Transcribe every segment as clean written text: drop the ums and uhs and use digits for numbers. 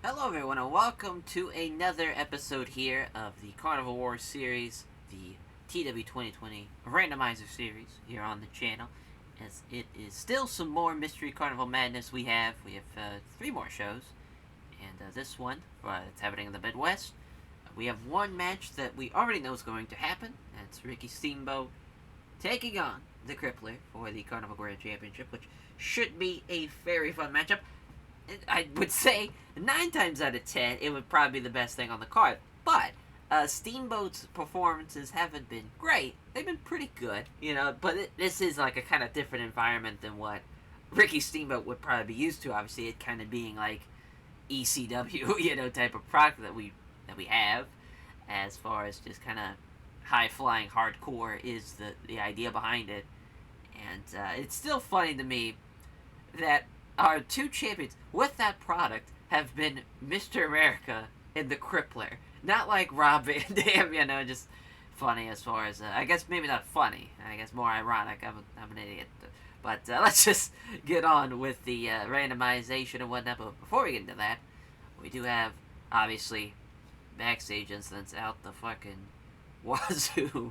Hello, everyone, and welcome to another episode here of the Carnival Warz series, the TEW 2020 randomizer series here on the channel. As it is still some more Mystery Carnival madness we have. We have 3 more shows, and this one, it's happening in the Midwest. We have one match that we already know is going to happen. That's Ricky Steamboat taking on the Crippler for the Carnival Grand Championship, which should be a very fun matchup. I would say 9 times out of 10, it would probably be the best thing on the card. But Steamboat's performances haven't been great. They've been pretty good, but this is like a kind of different environment than what Ricky Steamboat would probably be used to. Obviously, it kind of being like ECW, type of product that we have, as far as just kind of high flying hardcore is the idea behind it. And it's still funny to me that our 2 champions with that product have been Mr. America and the Crippler. Not like Rob Van Dam, just funny as far as, I guess maybe not funny, I guess more ironic. I'm an idiot. But let's just get on with the randomization and whatnot. But before we get into that, we do have, obviously, backstage incidents out the fucking wazoo.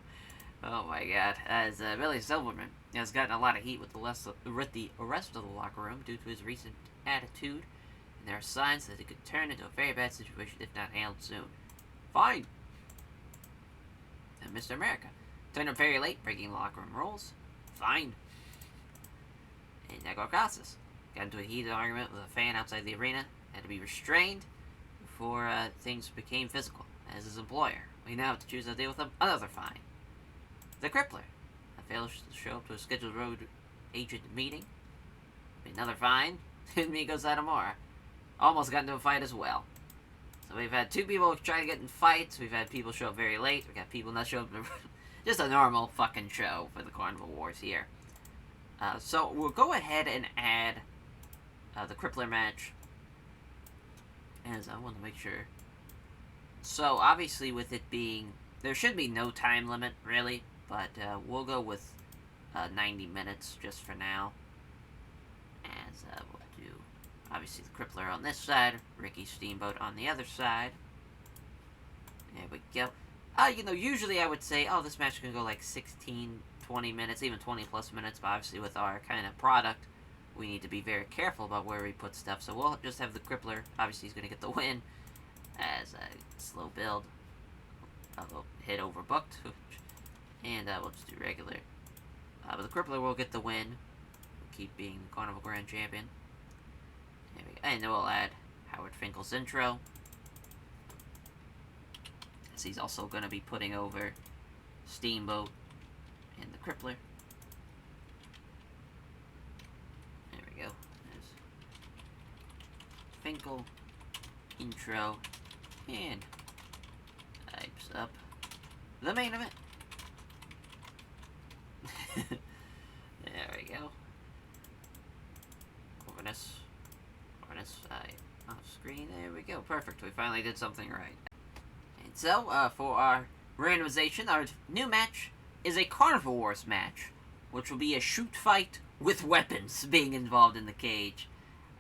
Oh my god. As Billy Silverman has gotten a lot of heat with the rest of the locker room due to his recent attitude, and there are signs that it could turn into a very bad situation if not handled soon. Fine. And Mr. America turned up very late, breaking locker room rules. Fine. And Negro Casas got into a heated argument with a fan outside the arena, had to be restrained before things became physical. As his employer, we now have to choose how to deal with him. Another fine. The Crippler fails to show up to a scheduled road agent meeting. Another fine. And Miko Satomura almost got into a fight as well. So we've had 2 people try to get in fights. We've had people show up very late. We've got people not show up. Just a normal fucking show for the Carnival Warz here. So we'll go ahead and add the Crippler match. As I want to make sure. So obviously with it being... There should be no time limit, really. But we'll go with 90 minutes just for now. As we'll do, obviously, the Crippler on this side, Ricky Steamboat on the other side. There we go. Usually I would say, oh, this match can go like 16, 20 minutes, even 20 plus minutes. But obviously with our kind of product, we need to be very careful about where we put stuff. So we'll just have the Crippler. Obviously, he's going to get the win as a slow build. We'll hit overbooked. And we'll just do regular. But the Crippler will get the win. We'll keep being the Carnival Grand Champion. There we go. And then we'll add Howard Finkel's intro. As he's also going to be putting over Steamboat and the Crippler. There we go. There's Finkel, intro, and hypes up the main event. There we go. Cornus off screen. There we go. Perfect. We finally did something right. And so, for our randomization, our new match is a Carnival Warz match, which will be a shoot fight with weapons being involved in the cage.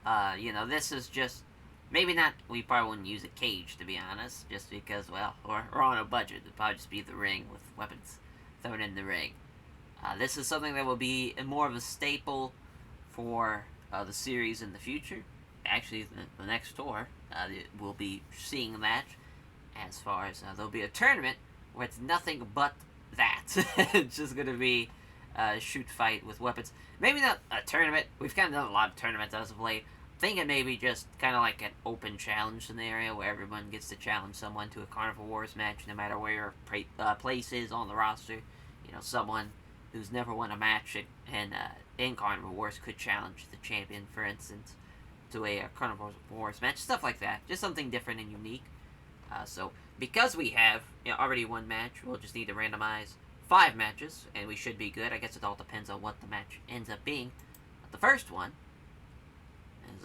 This is just maybe not. We probably wouldn't use a cage, to be honest, just because, well, we're on a budget. It'd probably just be the ring with weapons thrown in the ring. This is something that will be more of a staple for the series in the future. Actually, the next tour, we'll be seeing that. As far as there'll be a tournament where it's nothing but that. It's just going to be a shoot fight with weapons. Maybe not a tournament. We've kind of done a lot of tournaments as of late. Thinking maybe just kind of like an open challenge scenario where everyone gets to challenge someone to a Carnival Warz match no matter where your place is on the roster. Someone who's never won a match in Carnival Warz could challenge the champion, for instance, to a Carnival Warz match. Stuff like that. Just something different and unique. So, because we have already one match, we'll just need to randomize 5 matches, and we should be good. I guess it all depends on what the match ends up being. But the first one,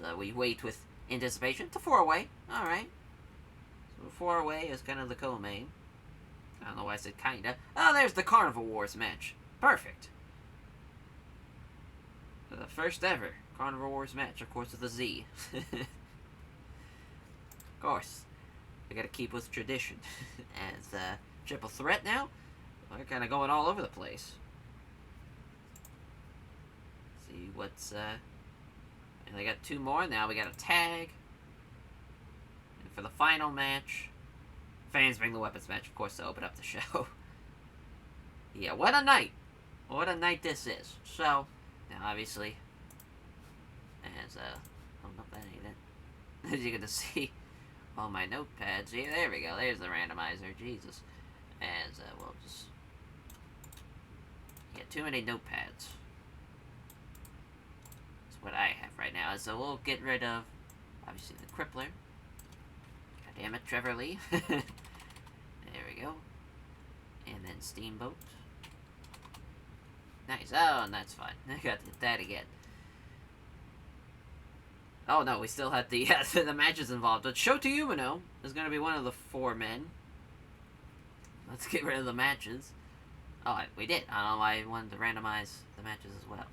as we wait with anticipation, it's a 4-way. Alright. So, 4-way is kind of the co-main. I don't know why I said kinda. Oh, there's the Carnival Warz match. Perfect. The first ever Carnival Warz match, of course, with a Z. course. We gotta keep with tradition. As triple threat now, we're kind of going all over the place. See what's and we got 2 more. Now we got a tag. And for the final match, fans bring the weapons match, of course, to open up the show. Yeah, what a night. What a night this is. So, now obviously, as oh no, that ain't it. As you can see, all my notepads here. There we go. There's the randomizer. Jesus. As we'll just get too many notepads. That's what I have right now. So we'll get rid of obviously the crippler. God damn it, Trevor Lee. There we go. And then Steamboat. Nice. Oh, and that's fine. I got to hit that again. Oh no, we still had the the matches involved. But Shota Umino is going to be one of the 4 men. Let's get rid of the matches. Oh, we did. I don't know why I wanted to randomize the matches as well.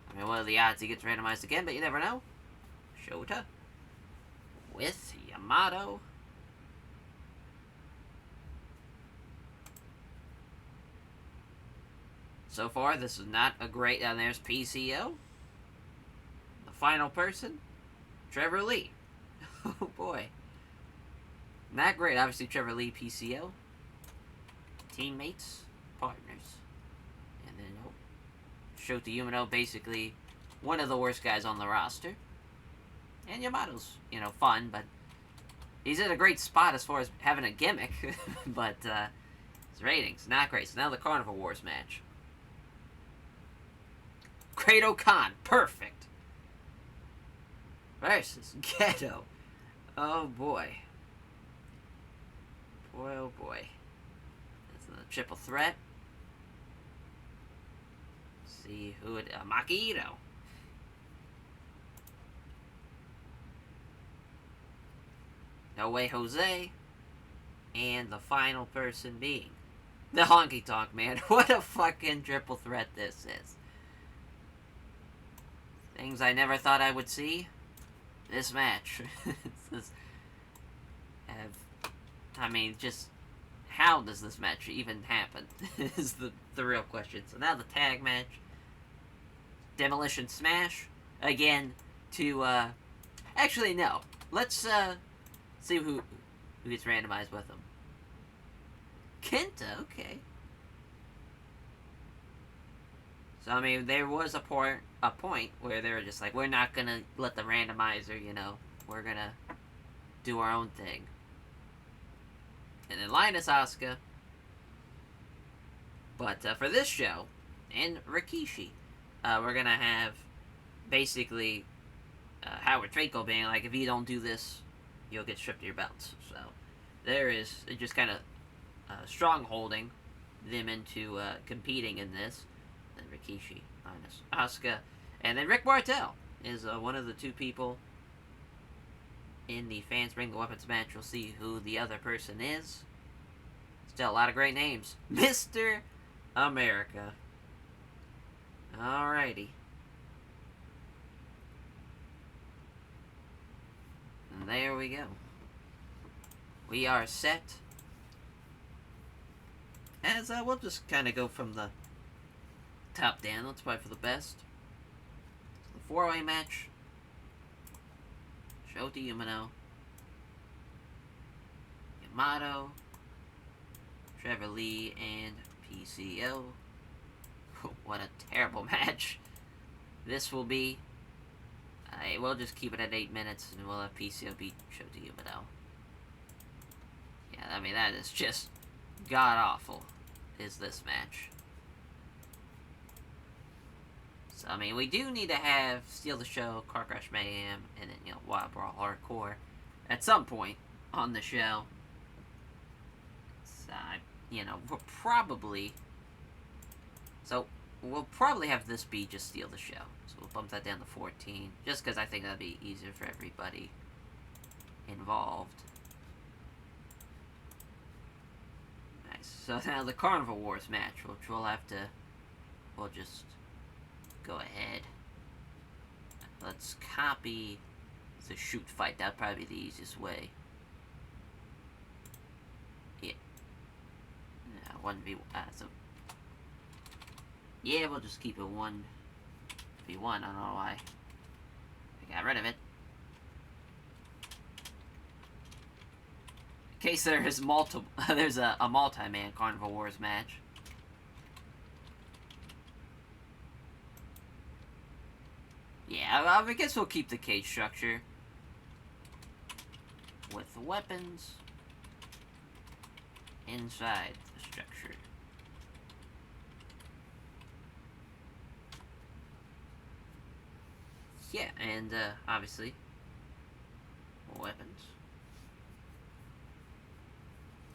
I mean, what are the odds he gets randomized again? But you never know. Shota with YAMATO. So far, this is not a great... there's PCO. The final person, Trevor Lee. Oh, boy. Not great. Obviously, Trevor Lee, PCO. Teammates, partners. And then, oh, Shota Umino, basically one of the worst guys on the roster. And Yamato's, you know, fun, but he's in a great spot as far as having a gimmick. But, his ratings, not great. So now the Carnival Warz match. Kratos Khan, perfect. Versus Ghetto. Oh boy. Boy, oh boy. That's a triple threat. Let's see who it... Makito. No Way Jose. And the final person being the Honky Tonk Man. What a fucking triple threat this is. Things I never thought I would see. This match. I mean, just how does this match even happen? Is the real question. So now the tag match. Demolition Smash. Again, to, actually, no. Let's, see who gets randomized with them. KENTA, okay. So, I mean, there was a point where they were just like, we're not gonna let the randomizer, you know, we're gonna do our own thing. And then Linus Asuka. But for this show, and Rikishi, we're gonna have basically Howard Finkel being like, if you don't do this, you'll get stripped of your belts. So there is just kind of strong holding them into competing in this. Then Rikishi, Linus Asuka, and then Rick Martel is one of the 2 people in the Fans Bring the Weapons match. We'll see who the other person is. Still a lot of great names. Mr. America. Alrighty. And there we go. We are set. As we'll just kind of go from the top down. Let's play for the best. The 4-way match. Shota Umino. YAMATO. Trevor Lee and PCO. What a terrible match. This will be... we'll just keep it at 8 minutes and we'll have PCO beat Shota Umino. Yeah, I mean, that is just god-awful, is this match. So, I mean, we do need to have Steal the Show, Car Crash Mayhem, and then, you know, Wild Brawl Hardcore at some point on the show. So, you know, we'll probably have this be just Steal the Show. So we'll bump that down to 14, just because I think that'd be easier for everybody involved. Nice. So now the Carnival Warz match, which we'll just go ahead. Let's copy It's a shoot fight. That'd probably be the easiest way. Yeah. 1v1. So. Yeah, we'll just keep it 1v1. I don't know why. I got rid of it. In case there is multiple. There's a multi-man Carnival Warz match. Yeah, I guess we'll keep the cage structure. With the weapons inside the structure. Yeah, and obviously, weapons.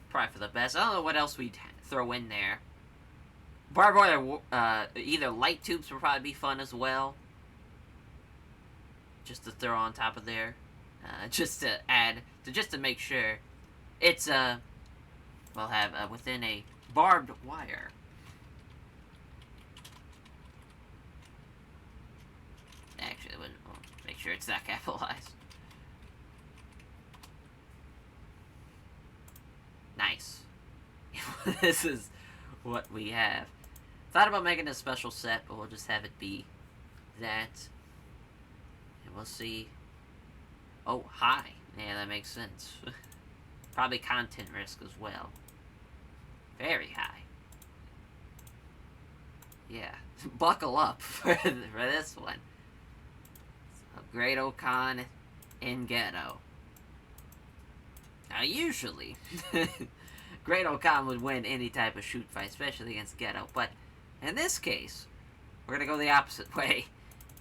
Probably for the best. I don't know what else we'd throw in there. Barbed wire, either light tubes would probably be fun as well. Just to throw on top of there. Just to add, just to make sure. It's, we'll have within a barbed wire. Actually, we'll make sure it's not capitalized. Nice. This is what we have. Thought about making a special set, but we'll just have it be that. And we'll see. Oh, high. Yeah, that makes sense. Probably content risk as well. Very high. Yeah. Buckle up for this one. So, Great Okan in Ghetto. Now, usually, Great Okan would win any type of shoot fight, especially against Ghetto. But in this case, we're going to go the opposite way.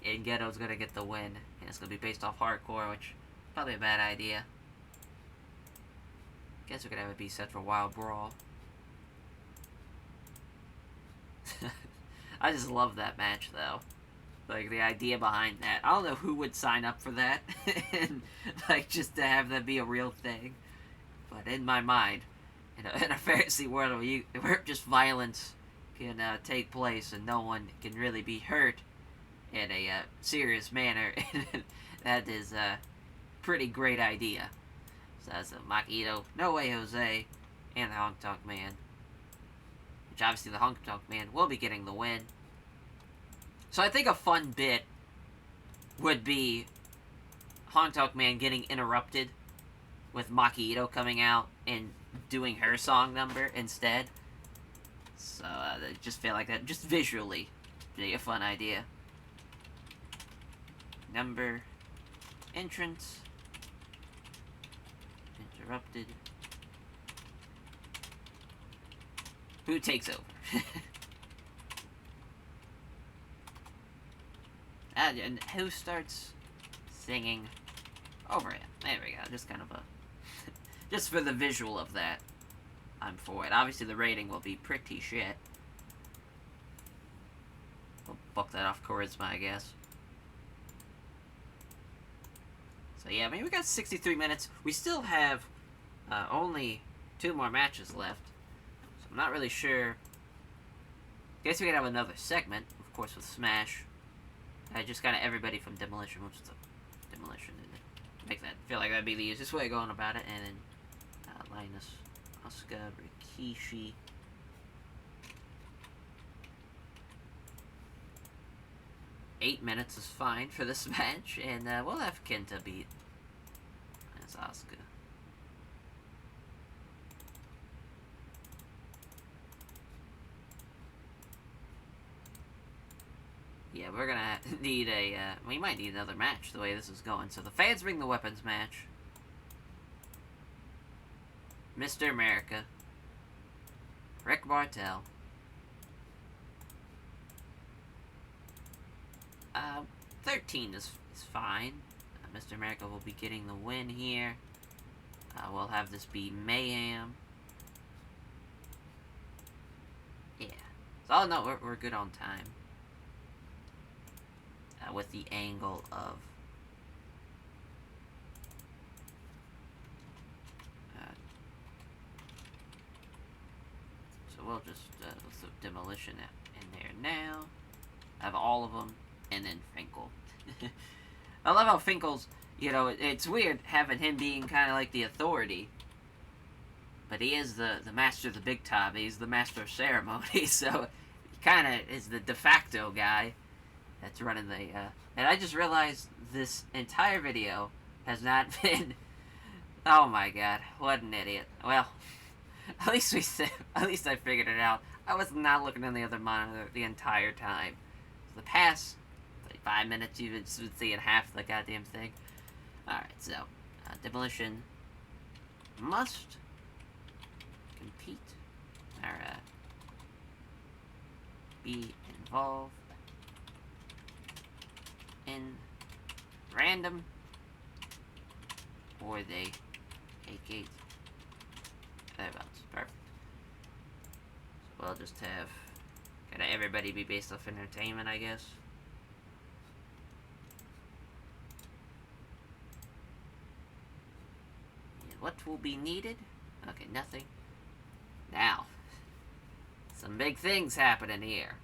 And Ghetto's going to get the win. And it's going to be based off hardcore, which is probably a bad idea. Guess we could have it be set for Wild Brawl. I just love that match, though. Like, the idea behind that. I don't know who would sign up for that. And, like, just to have that be a real thing. But in my mind, in a fantasy world where just violence can take place and no one can really be hurt in a serious manner, that is a pretty great idea. So that's Makito, No Way Jose, and the Honky Tonk Man. Which obviously the Honky Tonk Man will be getting the win. So I think a fun bit would be Honky Tonk Man getting interrupted with Makito coming out and doing her song number instead. So I just feel like that, just visually, be a fun idea. Number, entrance, interrupted. Who takes over? And who starts singing over it? There we go. Just kind of a... just for the visual of that, I'm for it. Obviously, the rating will be pretty shit. We'll book that off charisma, I guess. So yeah, I mean, we got 63 minutes. We still have only 2 more matches left. So I'm not really sure. Guess we could have another segment, of course, with Smash. Just kind of everybody from Demolition, which is the Demolition, and make that feel like that'd be the easiest way of going about it. And then Linus, Asuka, Rikishi. Eight minutes is fine for this match, and we'll have Kenta beat as Asuka. Yeah, we're gonna need we might need another match the way this is going. So the fans bring the weapons match. Mr. America. Rick Martel. 13 is fine. Mr. America will be getting the win here. We'll have this be Mayhem. Yeah. So, no, we're good on time. With the angle of... so we'll just let's throw Demolition in there now. Have all of them, and then Finkel. I love how Finkel's you know, it's weird having him being kind of like the authority. But he is the master of the big time. He's the master of ceremony, so he kind of is the de facto guy that's running the. And I just realized this entire video has not been. Oh my god, what an idiot! Well, at least at least I figured it out. I was not looking on the other monitor the entire time. For the past 5 minutes, you've been seeing half the goddamn thing. All right, so Demolition must compete or be involved in random or they vacate their belts. Perfect. So we'll just have kind of everybody be based off entertainment, I guess. And what will be needed? Okay, nothing. Now, some big things happening here.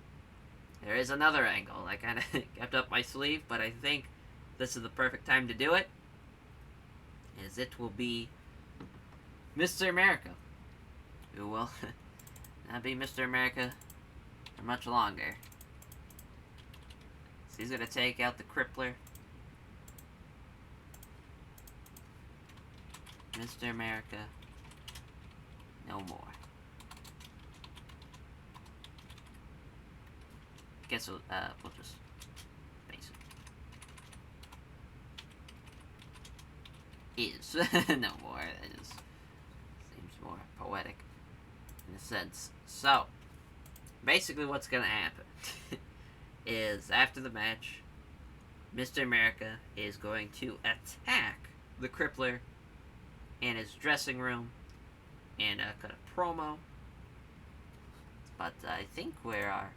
There is another angle. I kind of kept up my sleeve, but I think this is the perfect time to do it. As it will be Mr. America, who will not be Mr. America for much longer. So he's going to take out the crippler. Mr. America, no more. Guess we'll just face it. Is no more. That just seems more poetic in a sense. So, basically, what's gonna happen is after the match, Mr. America is going to attack the crippler in his dressing room and cut a promo. But I think we are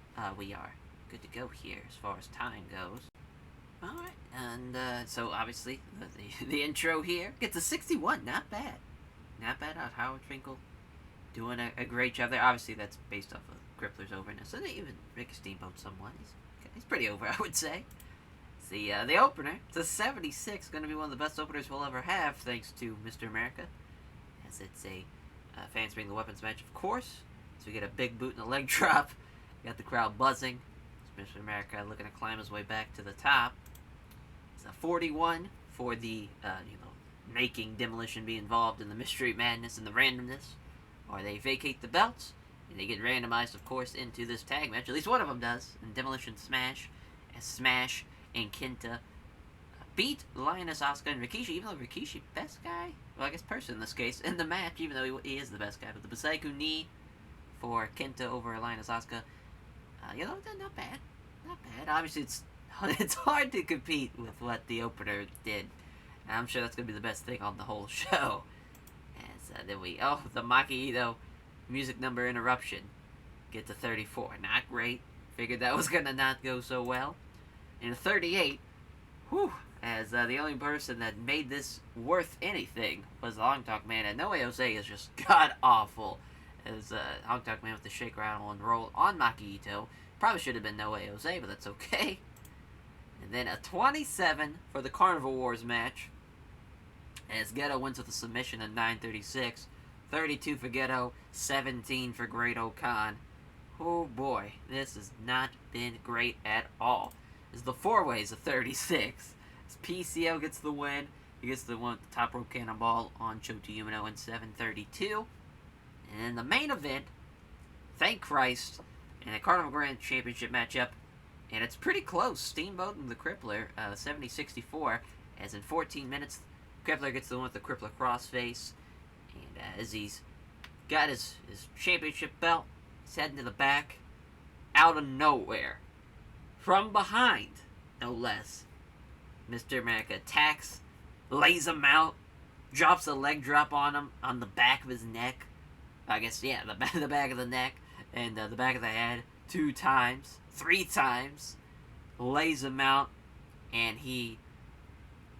good to go here as far as time goes. Alright, and so obviously the intro here gets a 61, not bad. Not bad out. Howard Finkel doing a great job there. Obviously that's based off of Crippler's overness. And even Ricky Steamboat somewhat. He's pretty over, I would say. The opener, it's a 76, going to be one of the best openers we'll ever have, thanks to Mr. America. As it's a fans bring the weapons match, of course. So we get a big boot and a leg drop. Got the crowd buzzing. Mr. America looking to climb his way back to the top. It's a 41 for the, making Demolition be involved in the mystery madness and the randomness. Or they vacate the belts, and they get randomized, of course, into this tag match. At least one of them does, in Demolition Smash. As Smash and KENTA beat Lioness, Asuka, and Rikishi, even though Rikishi, best guy? Well, I guess person in this case, in the match, even though he is the best guy. But the Basaiku knee for KENTA over Lioness, Asuka, not bad. Not bad. Obviously, it's hard to compete with what the opener did. And I'm sure that's going to be the best thing on the whole show. As then the Maki Ito music number interruption get to 34. Not great. Figured that was going to not go so well. And 38, as the only person that made this worth anything was the Honky Tonk Man. And No Way Jose is just god-awful. As Honky Tonk Man with the shake, rattle, and roll on Maki Ito. Probably should have been No Way Jose, but that's okay. And then a 27 for the Carnival Warz match. As Geto wins with a submission at 9:36. 32 for Geto, 17 for Great O'Khan. Oh boy, this has not been great at all. As the four-ways of 36. As PCO gets the win. He gets the one with the top rope cannonball on Chota Umino in 7:32. And in the main event, thank Christ, in a Carnival Grand Championship matchup, and it's pretty close. Steamboat and the Crippler, 70-64, as in 14 minutes, Crippler gets the one with the Crippler crossface, and as he's got his championship belt, he's heading to the back, out of nowhere, from behind, no less, Mr. America attacks, lays him out, drops a leg drop on him, on the back of his neck, I guess, yeah, the back of the neck, and the back of the head, 2 times, 3 times, lays him out, and he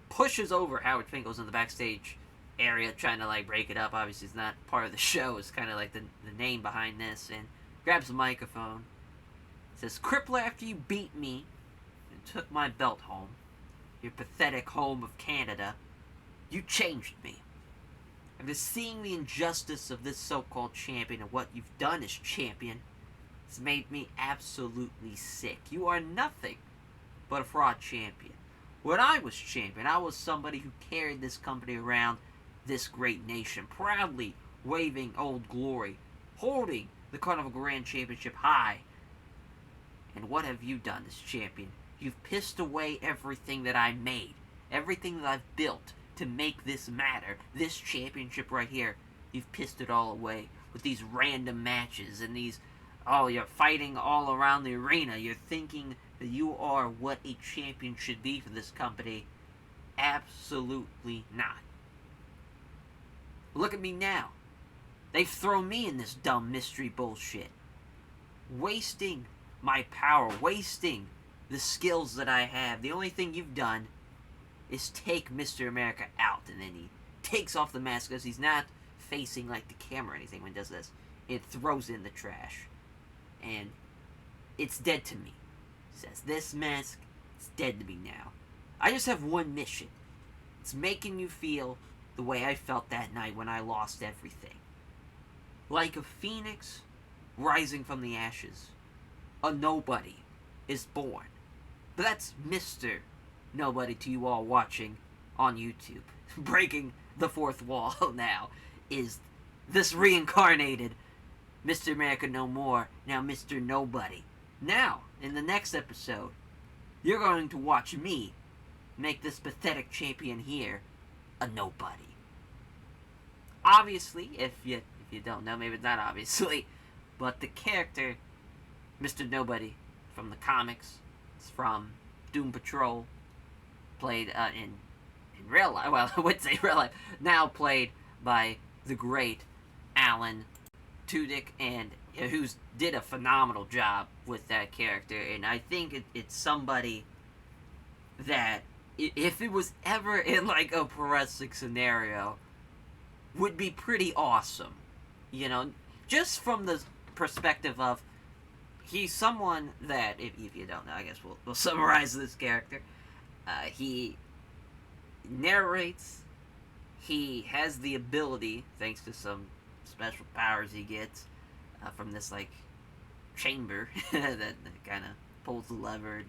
pushes over Howard Finkel's in the backstage area, trying to, break it up. Obviously, it's not part of the show. It's kind of like the name behind this, and grabs the microphone. Says, "Crippler, after you beat me and took my belt home, your pathetic home of Canada, you changed me. After seeing the injustice of this so-called champion and what you've done as champion, it's made me absolutely sick. You are nothing but a fraud champion. When I was champion, I was somebody who carried this company around this great nation, proudly waving Old Glory, holding the Carnival Grand Championship high. And what have you done as champion? You've pissed away everything that I made, everything that I've built to make this matter, this championship right here. You've pissed it all away with these random matches and these, oh, you're fighting all around the arena. You're thinking that you are what a champion should be for this company. Absolutely not. Look at me now. They've thrown me in this dumb mystery bullshit. Wasting my power, wasting the skills that I have. The only thing you've done is take Mr. America out, and then he takes off the mask because he's not facing like the camera or anything when he does this. It throws it in the trash. And it's dead to me. It says, this mask is dead to me now. I just have one mission. It's making you feel the way I felt that night when I lost everything. Like a phoenix rising from the ashes, a nobody is born. But that's Mr. Nobody to you all watching on YouTube. Breaking the fourth wall now is this reincarnated Mr. America No More, now Mr. Nobody. Now, in the next episode, you're going to watch me make this pathetic champion here a nobody. Obviously, if you don't know, maybe it's not obviously, but the character, Mr. Nobody, from the comics, it's from Doom Patrol, played in real life, well, I would say real life, now played by the great Alan Tudyk, and who's did a phenomenal job with that character, and I think it's somebody that, if it was ever in like a pro wrestling scenario, would be pretty awesome. You know, just from the perspective of, he's someone that, if you don't know, I guess we'll summarize this character. He narrates, he has the ability, thanks to some special powers he gets from this, like, chamber that kind of pulls the lever.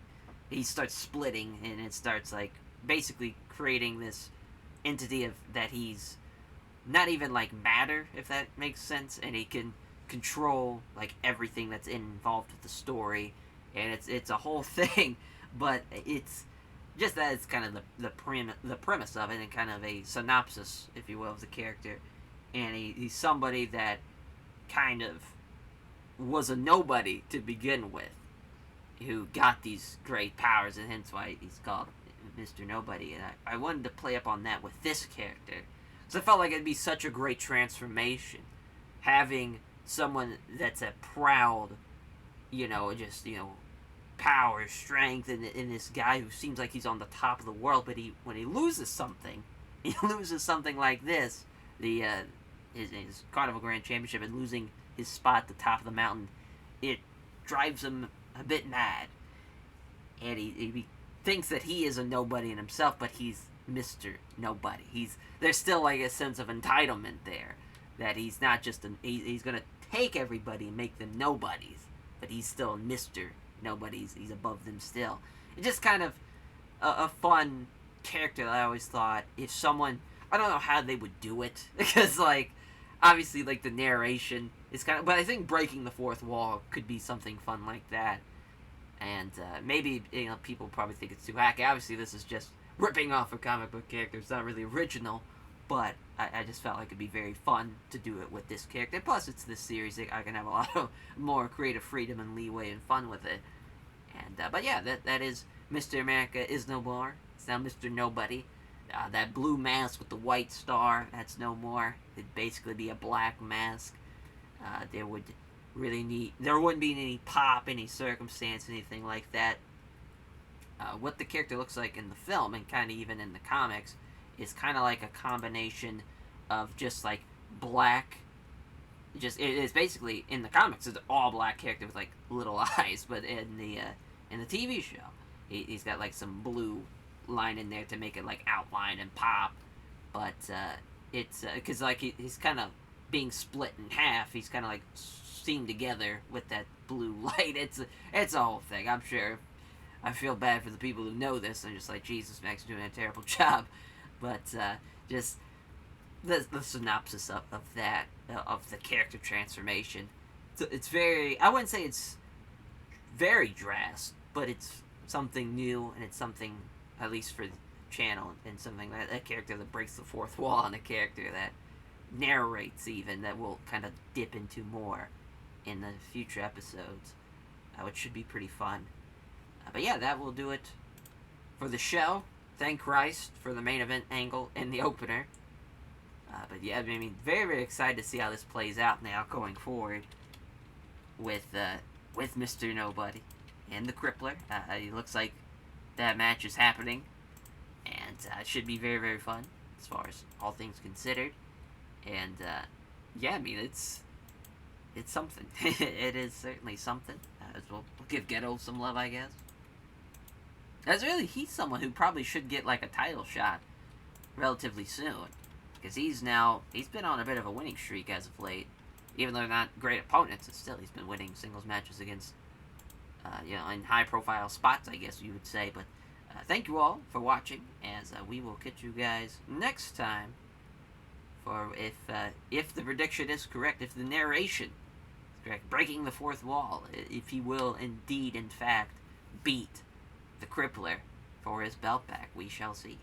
He starts splitting, and it starts, like, basically creating this entity of that he's not even, like, matter, if that makes sense, and he can control, like, everything that's involved with the story, and it's a whole thing, but it's just that it's kind of the premise of it, and kind of a synopsis, if you will, of the character. And he's somebody that kind of was a nobody to begin with, who got these great powers, and hence why he's called Mr. Nobody. And I wanted to play up on that with this character, because I felt like it'd be such a great transformation, having someone that's a proud, power, strength, and this guy who seems like he's on the top of the world, but when he loses something like this, his Carnival Grand Championship, and losing his spot at the top of the mountain, it drives him a bit mad. And he thinks that he is a nobody in himself, but he's Mr. Nobody. There's still like a sense of entitlement there, that he's not just he's gonna take everybody and make them nobodies, but he's still Mr. Nobody. He's above them still. It's just kind of a fun character that I always thought, if someone, I don't know how they would do it, because, like, obviously, like, the narration is kind of, but I think breaking the fourth wall could be something fun like that. And maybe, people probably think it's too hacky. Obviously, this is just ripping off a comic book character. It's not really original, but I just felt like it'd be very fun to do it with this character. Plus, it's this series, I can have a lot of more creative freedom and leeway and fun with it. And but yeah, that is Mr. America is no more. It's now Mr. Nobody. That blue mask with the white star, that's no more. It'd basically be a black mask. There wouldn't be any pop, any circumstance, anything like that. What the character looks like in the film, and kind of even in the comics, is kind of like a combination of just like black. It is basically, in the comics, it's an all black character with like little eyes, but in the TV show, he's got like some blue line in there to make it like outline and pop, but it's because like he's kind of being split in half. He's kind of like seen together with that blue light. It's a whole thing. I'm sure. I feel bad for the people who know this. I'm just like, Jesus, Max doing a terrible job. But just the synopsis of that, of the character transformation. It's very, I wouldn't say it's very drastic, but it's something new, and it's something, at least for the channel, and something that a character that breaks the fourth wall, and a character that narrates even, that we'll kind of dip into more in the future episodes, which should be pretty fun. But yeah, that will do it for the show. Thank Christ for the main event angle in the opener. But yeah, I mean, very, very excited to see how this plays out now going forward with Mr. Nobody and the Crippler. It looks like that match is happening, and it should be very, very fun as far as all things considered. And yeah, I mean, it's something. It is certainly something. We'll give Ghetto some love, I guess. He's someone who probably should get like a title shot relatively soon, because he's been on a bit of a winning streak as of late. Even though they're not great opponents, still he's been winning singles matches against, in high-profile spots, I guess you would say. But thank you all for watching, as we will catch you guys next time. For if the prediction is correct, if the narration is correct, breaking the fourth wall, if he will indeed, in fact, beat the Crippler for his belt back, we shall see.